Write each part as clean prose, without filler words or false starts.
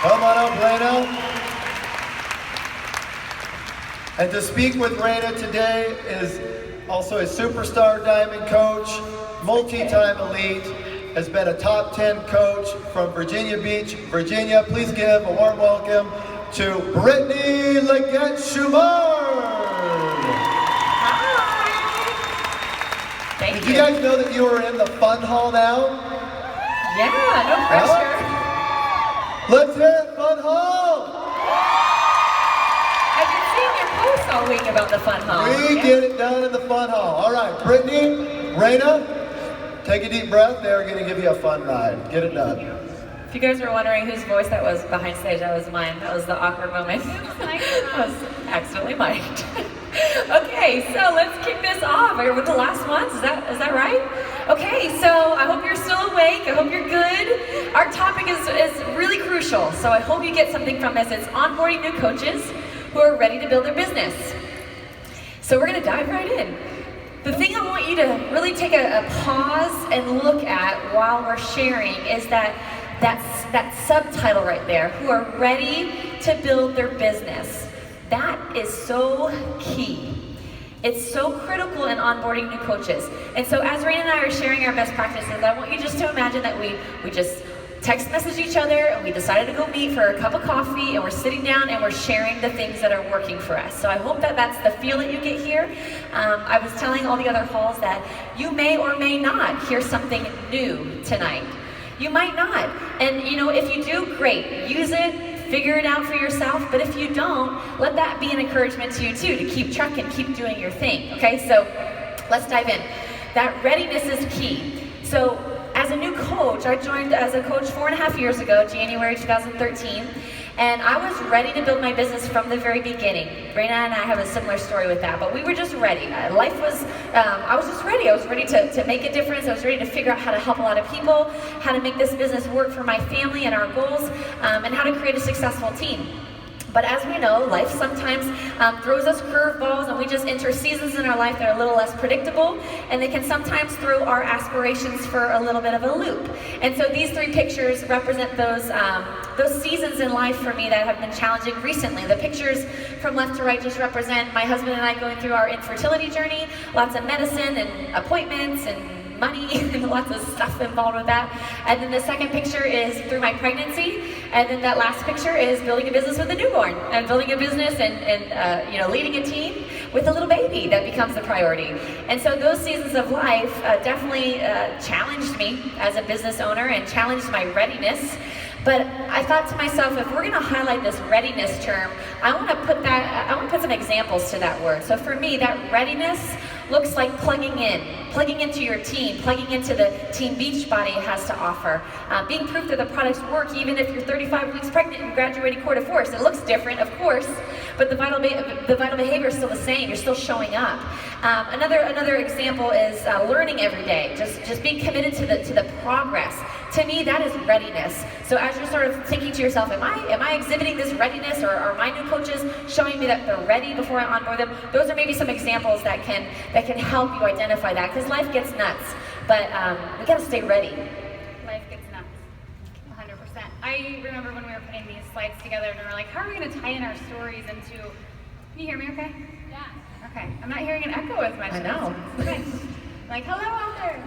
Come on up, Raina. And to speak with Raina today is also a superstar diamond coach, multi-time elite, has been a top 10 coach from Virginia Beach, Virginia. Please give a warm welcome to Brittany Legette. Hi. Thank you. Did you guys know that you were in the fun hall now? Yeah, no pressure. Let's hear it, fun hall! I've been seeing your posts all week about the fun hall. We get it done in the fun hall. All right, Brittany, Raina, take a deep breath. They're going to give you a fun ride. Get it done. If you guys were wondering whose voice that was behind stage, that was mine. That was the awkward moment. I was accidentally mic'd. Okay, so let's kick this off. Are we with the last ones? Is that right? Okay, so I hope you're still awake. I hope you're good. Our topic is really crucial, so I hope you get something from this. It's onboarding new coaches who are ready to build their business. So we're going to dive right in. The thing I want you to really take a pause and look at while we're sharing is that subtitle right there, who are ready to build their business. That is so key. It's so critical in onboarding new coaches. And so as Raina and I are sharing our best practices, I want you just to imagine that we just text message each other and we decided to go meet for a cup of coffee and we're sitting down and we're sharing the things that are working for us. So I hope that that's the feel that you get here. I was telling all the other halls that you may or may not hear something new tonight. You might not. And you know, if you do, great. Use it, figure it out for yourself. But if you don't, let that be an encouragement to you too, to keep trucking, keep doing your thing. Okay, so let's dive in. That readiness is key. So as a new coach, I joined as a coach 4.5 years ago, January 2013, and I was ready to build my business from the very beginning. Raina and I have a similar story with that, but we were just ready. Life was, I was just ready. I was ready to make a difference. I was ready to figure out how to help a lot of people, how to make this business work for my family and our goals, and how to create a successful team. But as we know, life sometimes throws us curveballs and we just enter seasons in our life that are a little less predictable, and they can sometimes throw our aspirations for a little bit of a loop. And so these three pictures represent those seasons in life for me that have been challenging recently. The pictures from left to right just represent my husband and I going through our infertility journey, lots of medicine and appointments and money and lots of stuff involved with that. And then the second picture is through my pregnancy, and then that last picture is building a business with a newborn and building a business and you know, leading a team with a little baby that becomes the priority. And so those seasons of life definitely challenged me as a business owner and challenged my readiness. But I thought to myself, if we're going to highlight this readiness term, I want to put some examples to that word. So for me, that readiness looks like plugging into your team, plugging into the Team Beachbody has to offer, being proof that the products work even if you're 35 weeks pregnant and graduating quarter force. It looks different, of course, but the vital behavior is still the same. You're still showing up. Another example is learning every day, just being committed to the progress. To me, that is readiness. So as you're sort of thinking to yourself, am I exhibiting this readiness, or are my new coaches showing me that they're ready before I onboard them? Those are maybe some examples that can help you identify that, because life gets nuts, but we gotta stay ready. Life gets nuts, 100%. I remember when we were putting these slides together and we were like, how are we gonna tie in our stories into, can you hear me okay? Yeah. Okay, I'm not hearing an echo as much. I know. Okay. Like, hello out there.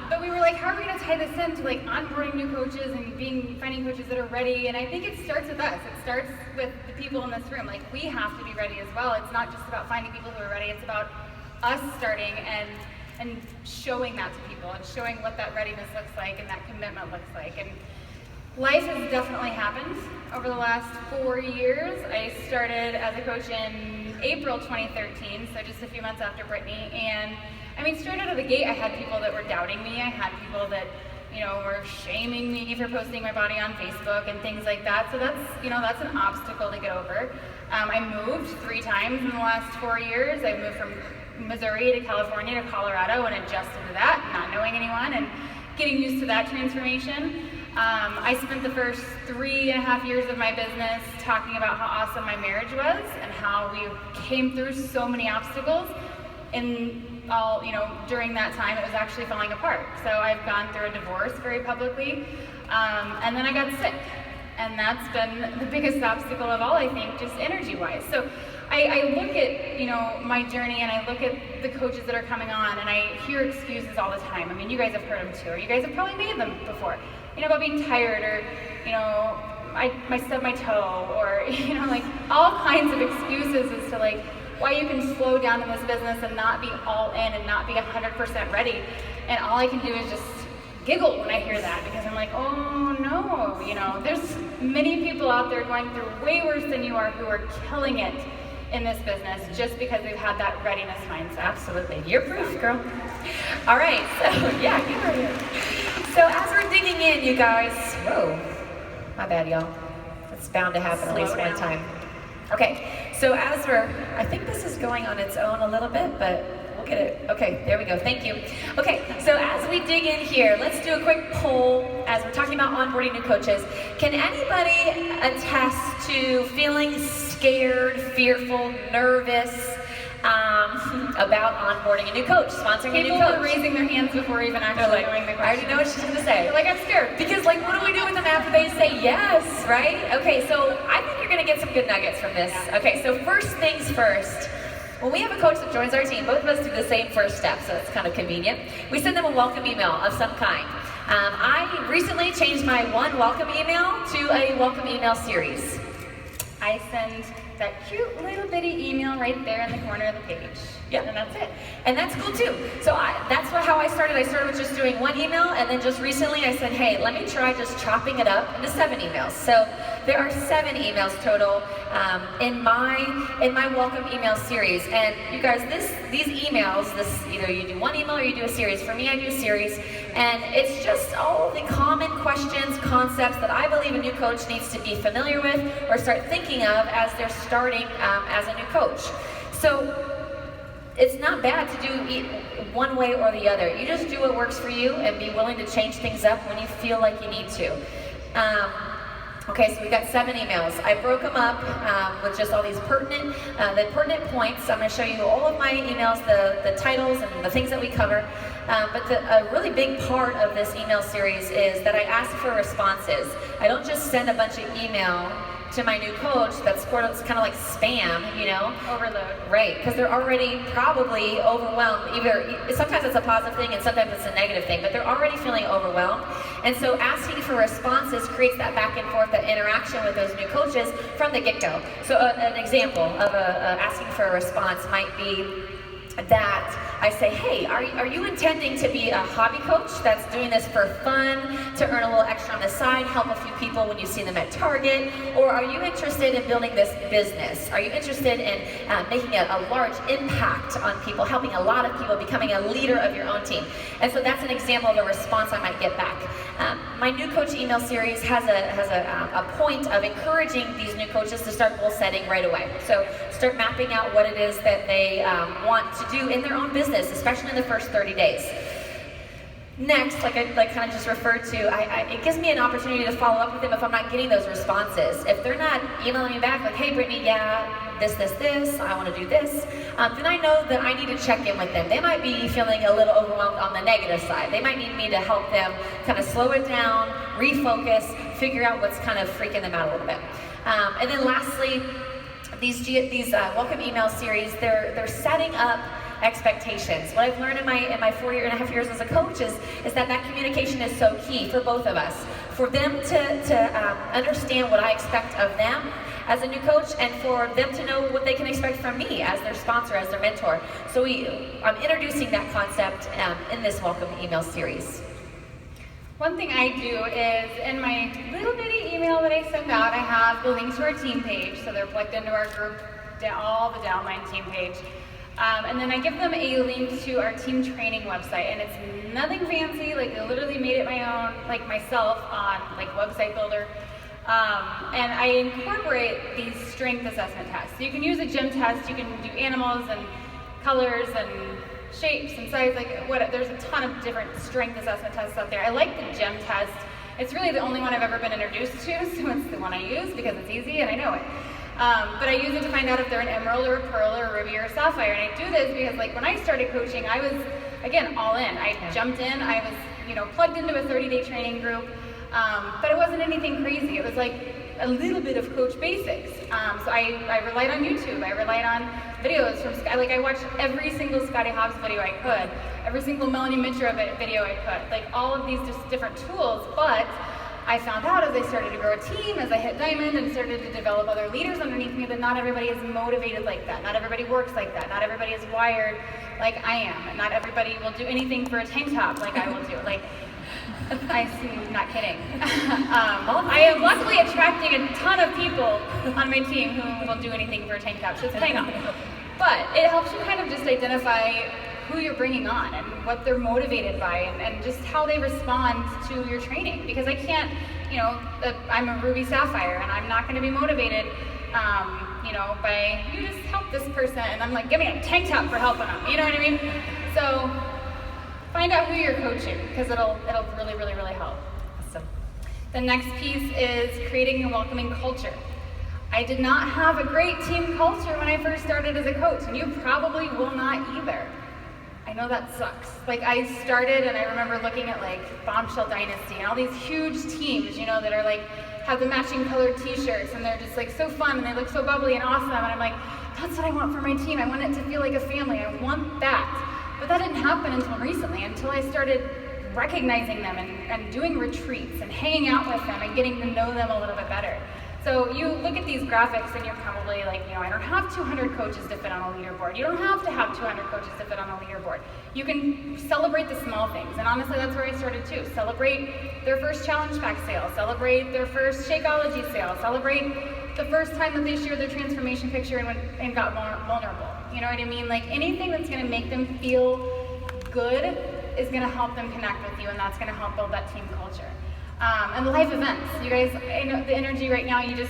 But we were like, how are we going to tie this into like onboarding new coaches and finding coaches that are ready? And I think it starts with us. It starts with the people in this room. Like, we have to be ready as well. It's not just about finding people who are ready. It's about us starting and showing that to people and showing what that readiness looks like and that commitment looks like. And life has definitely happened over the last 4 years. I started as a coach in April 2013, so just a few months after Brittany. And I mean, straight out of the gate, I had people that were doubting me. I had people that, you know, were shaming me for posting my body on Facebook and things like that. So that's an obstacle to get over. I moved 3 times in the last 4 years. I moved from Missouri to California to Colorado and adjusted to that, not knowing anyone and getting used to that transformation. I spent the first 3.5 years of my business talking about how awesome my marriage was and how we came through so many obstacles. During that time, it was actually falling apart. So I've gone through a divorce very publicly, and then I got sick. And that's been the biggest obstacle of all, I think, just energy-wise. So I look at, my journey, and I look at the coaches that are coming on, and I hear excuses all the time. I mean, you guys have heard them too, or you guys have probably made them before. About being tired, or, I stubbed my toe, or, like all kinds of excuses as to like why you can slow down in this business and not be all in and not be 100% ready. And all I can do is just giggle when I hear that, because I'm like, oh no, there's many people out there going through way worse than you are who are killing it in this business just because they've had that readiness mindset. Absolutely. You're proof, girl. All right, so yeah, get right here. So as we're digging in, you guys, whoa, my bad, y'all. It's bound to happen at least one time. Okay, so as I think this is going on its own a little bit, but we'll get it. Okay, there we go, thank you. Okay, so as we dig in here, let's do a quick poll as we're talking about onboarding new coaches. Can anybody attest to feeling scared, fearful, nervous about onboarding a new coach, sponsoring a new coach? People are raising their hands before even actually knowing the question. I already know what she's going to say. They're like, I'm scared. Because what do we do with them after they say yes, right? Okay, so I think you're going to get some good nuggets from this. Okay, so first things first. When we have a coach that joins our team, both of us do the same first step, so it's kind of convenient. We send them a welcome email of some kind. I recently changed my one welcome email to a welcome email series. I send that cute little bitty email right there in the corner of the page. Yeah, and that's it. And that's cool too. So that's how I started. I started with just doing one email, and then just recently I said, hey, let me try just chopping it up into 7 emails. So there are 7 emails total in my welcome email series. And you guys, these emails, either you do one email or you do a series. For me, I do a series, and it's just all the common questions, concepts that I believe a new coach needs to be familiar with or start thinking of as they're starting as a new coach. So it's not bad to do one way or the other. You just do what works for you and be willing to change things up when you feel like you need to. Okay, so we've got 7 emails. I broke them up with just all these pertinent points. I'm going to show you all of my emails, the titles and the things that we cover. But a really big part of this email series is that I ask for responses. I don't just send a bunch of email to my new coach that's kind of like spam, Overload. Right, because they're already probably overwhelmed. Sometimes it's a positive thing and sometimes it's a negative thing, but they're already feeling overwhelmed. And so asking for responses creates that back and forth, that interaction with those new coaches from the get-go. So an example of asking for a response might be that I say, hey, are you intending to be a hobby coach that's doing this for fun, to earn a little extra on the side, help a few people when you see them at Target? Or are you interested in building this business? Are you interested in making a large impact on people, helping a lot of people, becoming a leader of your own team? And so that's an example of a response I might get back. My new coach email series has a point of encouraging these new coaches to start goal setting right away. So start mapping out what it is that they want to do in their own business, especially in the first 30 days. Next, like I kind of just referred to, it gives me an opportunity to follow up with them if I'm not getting those responses. If they're not emailing me back like, hey Brittany, yeah, this, I want to do this, then I know that I need to check in with them. They might be feeling a little overwhelmed on the negative side. They might need me to help them kind of slow it down, refocus, figure out what's kind of freaking them out a little bit. And then lastly, these welcome email series, they're setting up expectations. What I've learned in my 4.5 years as a coach is that communication is so key for both of us. For them to understand what I expect of them as a new coach, and for them to know what they can expect from me as their sponsor, as their mentor. So I'm introducing that concept in this welcome email series. One thing I do is, in my little bitty email that I send out, I have the link to our team page, so they're plugged into our group, all the downline team page. And then I give them a link to our team training website, and it's nothing fancy. Like, I literally made it my own, like myself, on like website builder. And I incorporate these strength assessment tests. So you can use a gym test, you can do animals and colors and shapes and size, there's a ton of different strength assessment tests out there. I like the gym test. It's really the only one I've ever been introduced to, so it's the one I use because it's easy and I know it. But I use it to find out if they're an emerald or a pearl or a ruby or a sapphire. And I do this because when I started coaching, I was, again, all in. I jumped in, I was plugged into a 30-day training group, but it wasn't anything crazy. It was like a little bit of coach basics. So I relied on YouTube. I relied on videos from I watched every single Scotty Hobbs video I could, every single Melanie Mitchell video I could, like all of these just different tools. But I found out as I started to grow a team, as I hit Diamond and started to develop other leaders underneath me, that not everybody is motivated like that. Not everybody works like that. Not everybody is wired like I am. And not everybody will do anything for a tank top like I will do. I'm not kidding. I am luckily attracting a ton of people on my team who will do anything for a tank top, so it's paying off. But it helps you kind of just identify who you're bringing on and what they're motivated by and just how they respond to your training. Because I can't, I'm a Ruby Sapphire and I'm not going to be motivated, by, you just help this person, and I'm like, give me a tank top for helping them, you know what I mean? So find out who you're coaching, because it'll really, really, really help. Awesome. The next piece is creating a welcoming culture. I did not have a great team culture when I first started as a coach, and you probably will not either. I know that sucks. I started and I remember looking at Bombshell Dynasty and all these huge teams, that are have the matching colored t-shirts and they're just so fun and they look so bubbly and awesome, and I'm like, that's what I want for my team. I want it to feel like a family. I want that. But that didn't happen until recently, until I started recognizing them and doing retreats and hanging out with them and getting to know them a little bit better. So you look at these graphics and you're probably like, I don't have 200 coaches to fit on a leaderboard. You don't have to have 200 coaches to fit on a leaderboard. You can celebrate the small things. And honestly, that's where I started too. Celebrate their first challenge pack sale. Celebrate their first Shakeology sale. Celebrate the first time that they shared their transformation picture and got vulnerable. You know what I mean? Anything that's going to make them feel good is going to help them connect with you, and that's going to help build that team culture. And the live events, you guys, I know the energy right now, this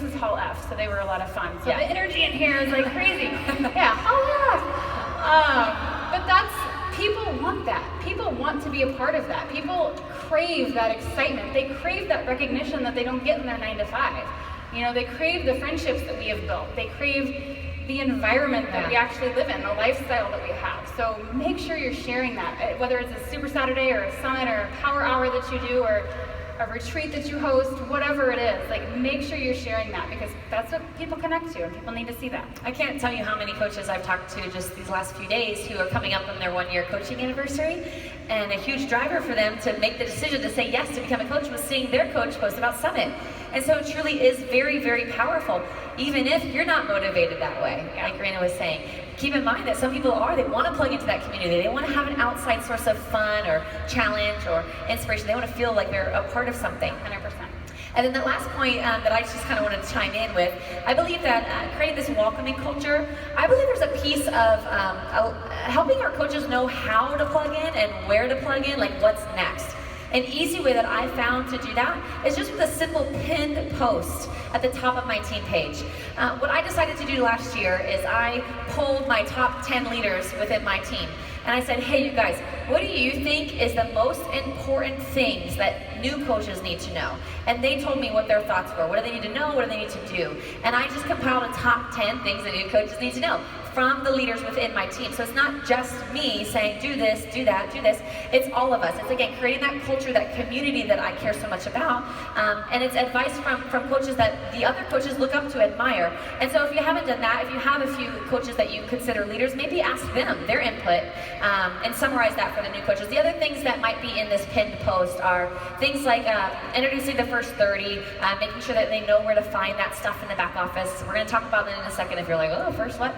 is Hall F, so they were a lot of fun. So yeah. The energy in here is crazy. Yeah, Hall F. But people want that. People want to be a part of that. People crave that excitement. They crave that recognition that they don't get in their 9 to 5. They crave the friendships that we have built. They crave the environment that we actually live in, the lifestyle that we have. So make sure you're sharing that, whether it's a Super Saturday or a summit or a power hour that you do or a retreat that you host, whatever it is, make sure you're sharing that, because that's what people connect to and people need to see that. I can't tell you how many coaches I've talked to just these last few days who are coming up on their 1-year coaching anniversary, and a huge driver for them to make the decision to say yes to become a coach was seeing their coach post about Summit. And so it truly is very, very powerful, even if you're not motivated that way, like Raina was saying. Keep in mind that some people they want to plug into that community. They want to have an outside source of fun or challenge or inspiration. They want to feel like they're a part of something. 100%. And then the last point that I just kind of wanted to chime in with, I believe that creating this welcoming culture, I believe there's a piece of helping our coaches know how to plug in and where to plug in, what's next. An easy way that I found to do that is just with a simple pinned post at the top of my team page. What I decided to do last year is I polled my top 10 leaders within my team. And I said, hey, you guys, what do you think is the most important things that new coaches need to know? And they told me what their thoughts were. What do they need to know? What do they need to do? And I just compiled a top 10 things that new coaches need to know from the leaders within my team. So it's not just me saying, do this, do that, do this. It's all of us. It's, again, creating that culture, that community that I care so much about. And it's advice from coaches that the other coaches look up to, admire. And so if you haven't done that, if you have a few coaches that you consider leaders, maybe ask them their input and summarize that for the new coaches. The other things that might be in this pinned post are things like introducing the first 30, making sure that they know where to find that stuff in the back office. We're going to talk about that in a second if you're like, oh, first what?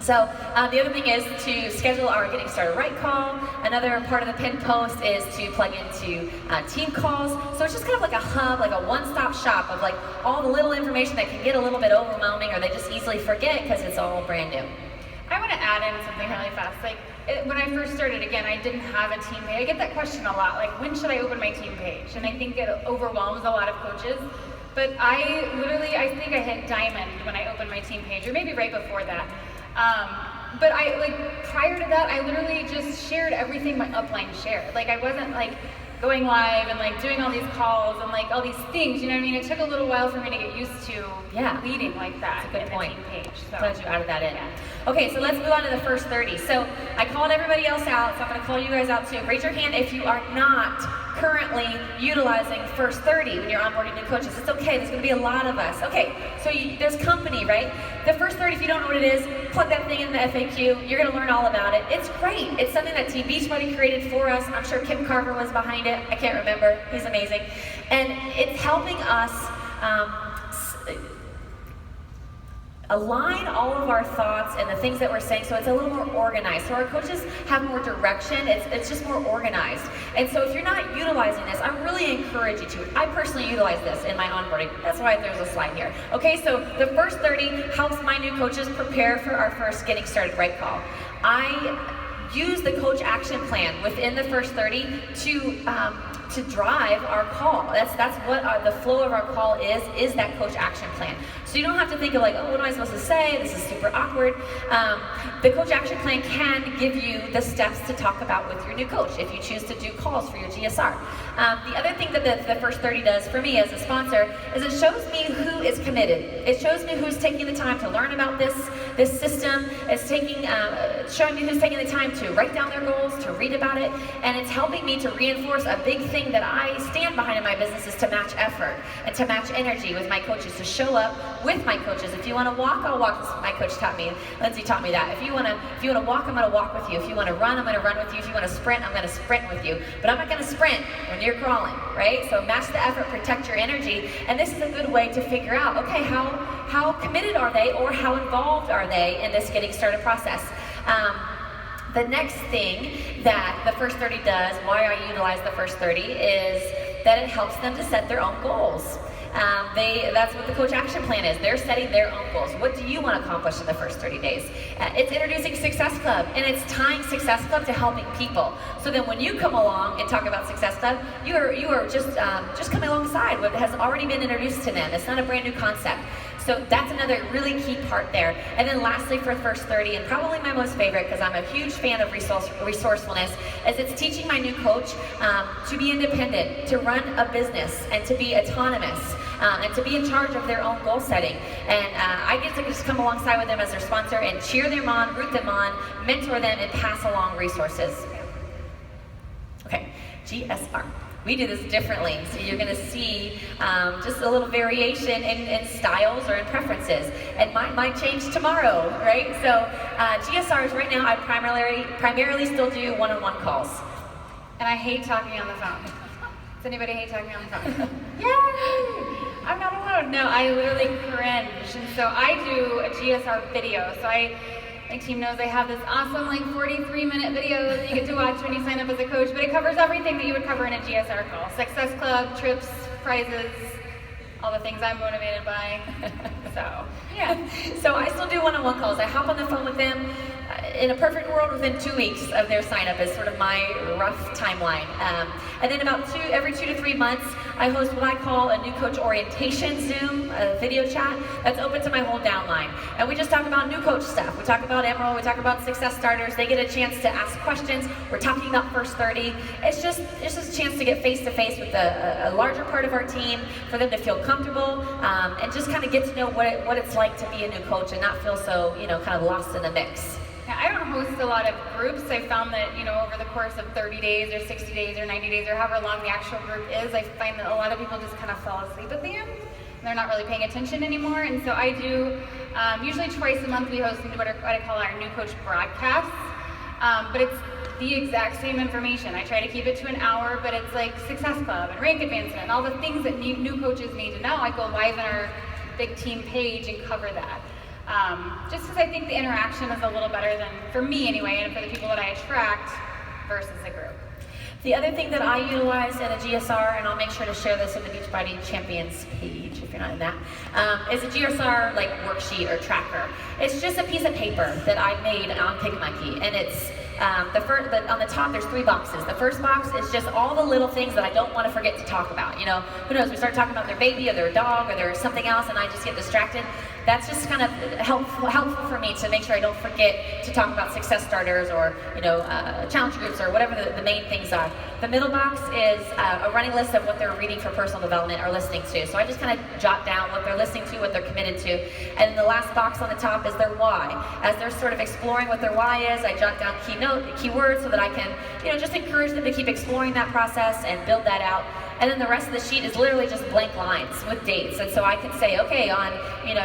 So the other thing is to schedule our Getting Started Right call. Another part of the pinned post is to plug into team calls. So it's just kind of like a hub, like a one-stop shop of all the little information that can get a little bit overwhelming or they just easily forget because it's all brand new. I want to add in something really fast. When I first started, again, I didn't have a team page. I get that question a lot, when should I open my team page? And I think it overwhelms a lot of coaches. But I think I hit diamond when I opened my team page, or maybe right before that. But prior to that, I literally just shared everything my upline shared. I wasn't going live and like doing all these calls and like all these things, you know what I mean? It took a little while for me to get used to leading like that. That's a good point. The team page. So. Glad you added that in. Yeah. Okay, so let's move on to the first 30. So I called everybody else out, so I'm going to call you guys out too. Raise your hand if you are not currently utilizing first 30 when you're onboarding new coaches. It's okay, there's going to be a lot of us. Okay, so there's company, right? The first 30, if you don't know what it is, plug that thing in the FAQ. You're going to learn all about it. It's great. It's something that Team Beachbody created for us. I'm sure Kim Carver was behind it. I can't remember. He's amazing. And it's helping us align all of our thoughts and the things that we're saying so it's a little more organized. So our coaches have more direction. It's just more organized. And so if you're not utilizing this, I really encourage you to. I personally utilize this in my onboarding. That's why there's a slide here. Okay, so the first 30 helps my new coaches prepare for our first Getting Started Right call. I use the coach action plan within the first 30 to drive our call. That's what the flow of our call is that coach action plan. So you don't have to think of like, oh, what am I supposed to say? This is super awkward. The coach action plan can give you the steps to talk about with your new coach if you choose to do calls for your GSR. The other thing that the first 30 does for me as a sponsor is it shows me who is committed. It shows me who's taking the time to learn about this system. It's showing me who's taking the time to write down their goals, to read about it, and it's helping me to reinforce a big thing that I stand behind in my business is to match effort and to match energy with my coaches, to show up with my coaches. If you want to walk, I'll walk. My coach taught me, Lindsay taught me that. If you want to walk, I'm going to walk with you. If you want to run, I'm going to run with you. If you want to sprint, I'm going to sprint with you. But I'm not going to sprint when you're crawling, right? So match the effort, protect your energy, and this is a good way to figure out, okay, how committed are they or how involved are they in this getting started process? The next thing that the first 30 does, why I utilize the first 30, is that it helps them to set their own goals. That's what the coach action plan is. They're setting their own goals. What do you want to accomplish in the first 30 days? It's introducing Success Club, and it's tying Success Club to helping people. So then when you come along and talk about Success Club, you are just coming alongside what has already been introduced to them. It's not a brand new concept. So that's another really key part there. And then lastly for the first 30, and probably my most favorite because I'm a huge fan of resourcefulness, is it's teaching my new coach to be independent, to run a business, and to be autonomous, and to be in charge of their own goal setting. And I get to just come alongside with them as their sponsor and cheer them on, root them on, mentor them, and pass along resources. Okay, GSR. We do this differently, so you're going to see just a little variation in styles or in preferences. And mine might change tomorrow, right? So GSRs right now, I primarily still do one-on-one calls. And I hate talking on the phone. Does anybody hate talking on the phone? Yay! I'm not alone. No, I literally cringe. And so I do a GSR video. So my team knows I have this awesome 43-minute video that you get to watch when you sign up as a coach, but it covers everything that you would cover in a GSR call. Success Club, trips, prizes, all the things I'm motivated by. So, yeah. So I still do one-on-one calls. I hop on the phone with them. In a perfect world, within 2 weeks of their sign-up is sort of my rough timeline. And then about every 2 to 3 months, I host what I call a new coach orientation Zoom, a video chat that's open to my whole downline. And we just talk about new coach stuff. We talk about Emerald, we talk about success starters. They get a chance to ask questions. We're talking about first 30. It's just a chance to get face-to-face with a larger part of our team, for them to feel comfortable, and just kind of get to know what it's like to be a new coach and not feel so, kind of lost in the mix. Yeah, I don't host a lot of groups. I found that, over the course of 30 days or 60 days or 90 days or however long the actual group is, I find that a lot of people just kind of fall asleep at the end. And they're not really paying attention anymore. And so I do, usually twice a month we host what I call our new coach broadcasts. But it's the exact same information. I try to keep it to an hour, but it's like Success Club and rank advancement and all the things that new coaches need to know. I go live on our big team page and cover that. Just because I think the interaction is a little better than, for me anyway, and for the people that I attract versus a group. The other thing that I utilize in a GSR, and I'll make sure to share this in the Beachbody Champions page if you're not in that, is a GSR worksheet or tracker. It's just a piece of paper that I made on PicMonkey, and it's on the top, there's 3 boxes. The first box is just all the little things that I don't want to forget to talk about. Who knows, we start talking about their baby or their dog or their something else and I just get distracted. that's just kind of helpful for me to make sure I don't forget to talk about success starters or challenge groups or whatever the main things are. The middle box is a running list of what they're reading for personal development or listening to. So I just kind of jot down what they're listening to, what they're committed to. And then the last box on the top is their why. As they're sort of exploring what their why is, I jot down keywords so that I can, just encourage them to keep exploring that process and build that out. And then the rest of the sheet is literally just blank lines with dates. And so I can say, okay, on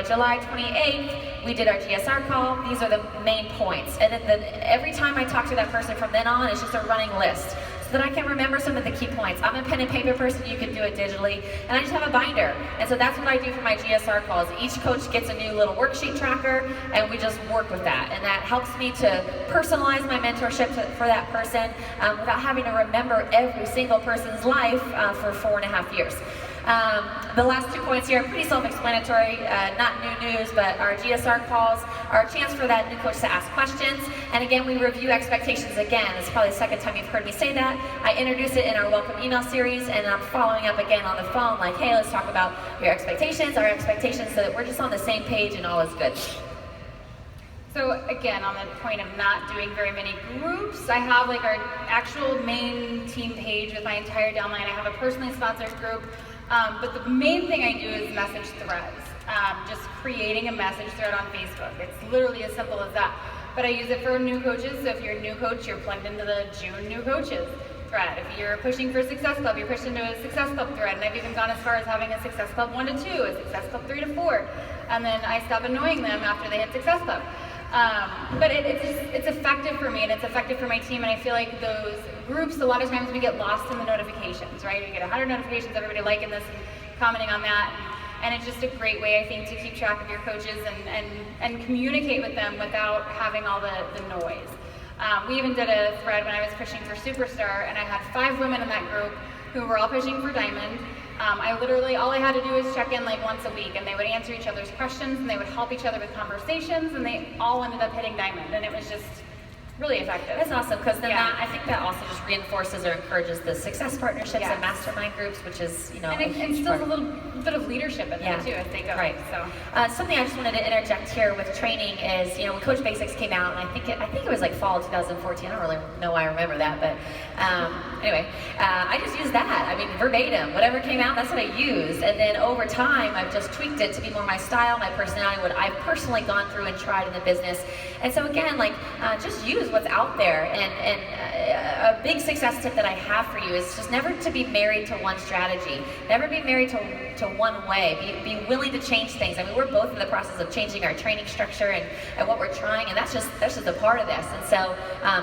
July 28th, we did our GSR call. These are the main points. And then every time I talk to that person from then on, it's just a running list, so that I can remember some of the key points. I'm a pen and paper person, you can do it digitally, and I just have a binder. And so that's what I do for my GSR calls. Each coach gets a new little worksheet tracker, and we just work with that. And that helps me to personalize my mentorship for that person without having to remember every single person's life for 4.5 years. The last 2 points here are pretty self-explanatory, not new news, but our GSR calls are a chance for that new coach to ask questions. And again, we review expectations again. It's probably the second time you've heard me say that. I introduce it in our welcome email series, and I'm following up again on the phone, like, hey, let's talk about your expectations, our expectations, so that we're just on the same page and all is good. So again, on the point of not doing very many groups, I have like our actual main team page with my entire downline. I have a personally sponsored group. But the main thing I do is message threads, just creating a message thread on Facebook. It's literally as simple as that. But I use it for new coaches, so if you're a new coach, you're plugged into the June new coaches thread. If you're pushing for a Success Club, you're pushed into a Success Club thread. And I've even gone as far as having a Success Club 1 to 2, a Success Club 3 to 4. And then I stop annoying them after they hit Success Club. But it's effective for me, and it's effective for my team, and I feel like those groups, a lot of times we get lost in the notifications, right? We get 100 notifications, everybody liking this and commenting on that, and it's just a great way, I think, to keep track of your coaches and communicate with them without having all the noise. We even did a thread when I was pushing for Superstar, and I had 5 women in that group who were all pushing for Diamond. All I had to do was check in like once a week, and they would answer each other's questions, and they would help each other with conversations, and they all ended up hitting Diamond, and it was just really effective. That's awesome, because then I think that also just reinforces or encourages the success partnerships and mastermind groups, which is, and instills a little bit of leadership in them too as they go. Right. So something I just wanted to interject here with training is, when Coach Basics came out, and I think it was like fall 2014. I don't really know why I remember that, but anyway, I just used that. I mean, verbatim, whatever came out, that's what I used. And then over time, I've just tweaked it to be more my style, my personality, what I've personally gone through and tried in the business. And so again, just use what's out there. And a big success tip that I have for you is just never to be married to one strategy. Never be married to one way. Be willing to change things. I mean, we're both in the process of changing our training structure and what we're trying, and that's just a part of this. And so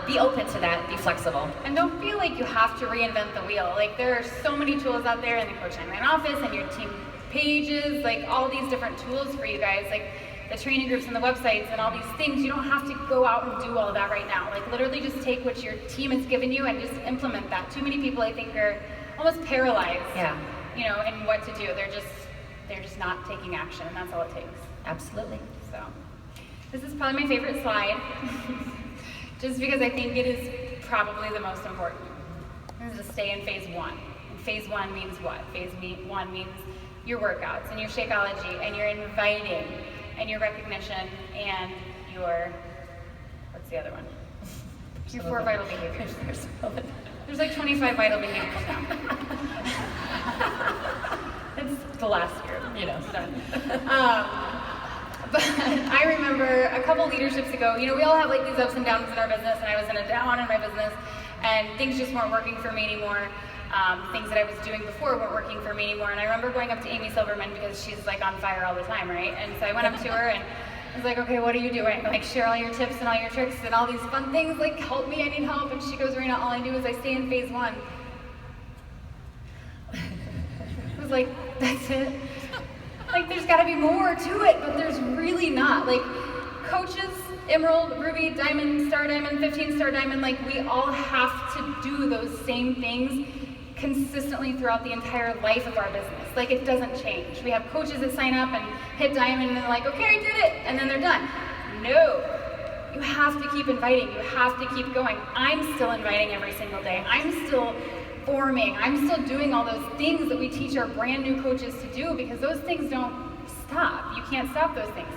be open to that, be flexible. And don't feel like you have to reinvent the wheel. Like, there are so many tools out there in the Coach Online office and your team pages, like all these different tools for you guys. Like, the training groups and the websites and all these things, you don't have to go out and do all of that right now. Like, literally just take what your team has given you and just implement that. Too many people, I think, are almost paralyzed, in what to do. They're just not taking action, and that's all it takes. Absolutely. So, this is probably my favorite slide, just because I think it is probably the most important. This is to stay in phase 1. And phase 1 means what? Phase 1 means your workouts and your Shakeology and your inviting and your recognition and your, what's the other one? Your 4 vital behaviors. There's like 25 vital behaviors now. It's the last year, it's done. But I remember a couple leaderships ago, we all have like these ups and downs in our business, and I was in a down in my business, and things just weren't working for me anymore. Things that I was doing before weren't working for me anymore. And I remember going up to Amy Silverman, because she's like on fire all the time, right? And so I went up to her and I was like, okay, what are you doing? Like, share all your tips and all your tricks and all these fun things, like, help me, I need help. And she goes, Raina, all I do is I stay in phase 1. I was like, that's it? Like, there's gotta be more to it, but there's really not. Like, coaches, Emerald, Ruby, Diamond, Star Diamond, 15 Star Diamond, like, we all have to do those same things consistently throughout the entire life of our business. Like, it doesn't change. We have coaches that sign up and hit Diamond and they're like, okay, I did it, and then they're done. No, you have to keep inviting, you have to keep going. I'm still inviting every single day. I'm still forming, I'm still doing all those things that we teach our brand new coaches to do, because those things don't stop. You can't stop those things.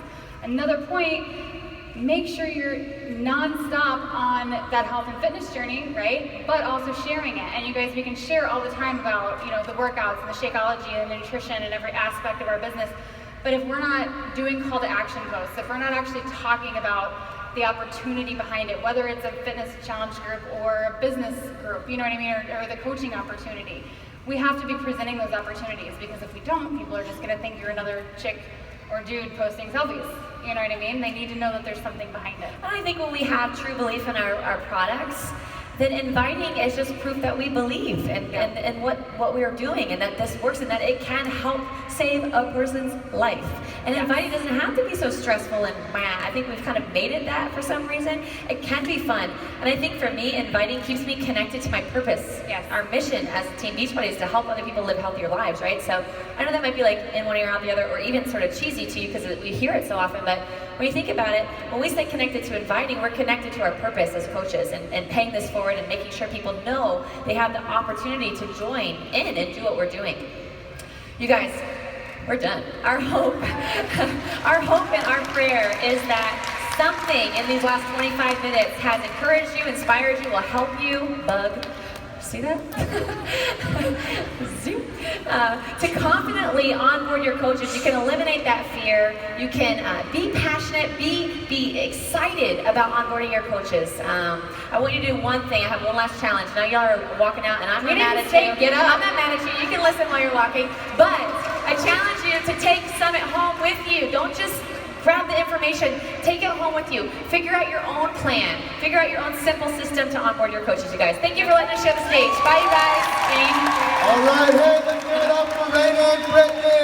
Another point, make sure you're non-stop on that health and fitness journey, right? But also sharing it. And you guys, we can share all the time about, you know, the workouts and the Shakeology and the nutrition and every aspect of our business. But if we're not doing call to action posts, if we're not actually talking about the opportunity behind it, whether it's a fitness challenge group or a business group, you know what I mean, or the coaching opportunity, we have to be presenting those opportunities, because if we don't, people are just gonna think you're another chick or dude posting selfies. You know what I mean? They need to know that there's something behind it. And I think when we have true belief in our products, then inviting is just proof that we believe and what we are doing, and that this works, and that it can help save a person's life. And inviting doesn't have to be so stressful and I think we've kind of made it that for some reason. It can be fun. And I think for me, inviting keeps me connected to my purpose. Yes. Our mission as Team Beachbody is to help other people live healthier lives, right? So I know that might be like in one ear out the other, or even sort of cheesy to you because we hear it so often, but when you think about it, when we stay connected to inviting, we're connected to our purpose as coaches and paying this forward and making sure people know they have the opportunity to join in and do what we're doing. You guys, we're done. Our hope and our prayer is that something in these last 25 minutes has encouraged you, inspired you, will help you, see that? Zoom. To confidently onboard your coaches. You can eliminate that fear. You can be passionate, be excited about onboarding your coaches. I want you to do one thing. I have one last challenge. Now y'all are walking out and I'm not mad at you. Get up. I'm not mad at you. You can listen while you're walking. But I challenge you to take Summit home with you. Don't just grab the information, take it home with you. Figure out your own plan. Figure out your own simple system to onboard your coaches, you guys. Thank you for letting us share the stage. Bye, you guys. Thank you. All right, hey, let's give it up for Raina and Brittany.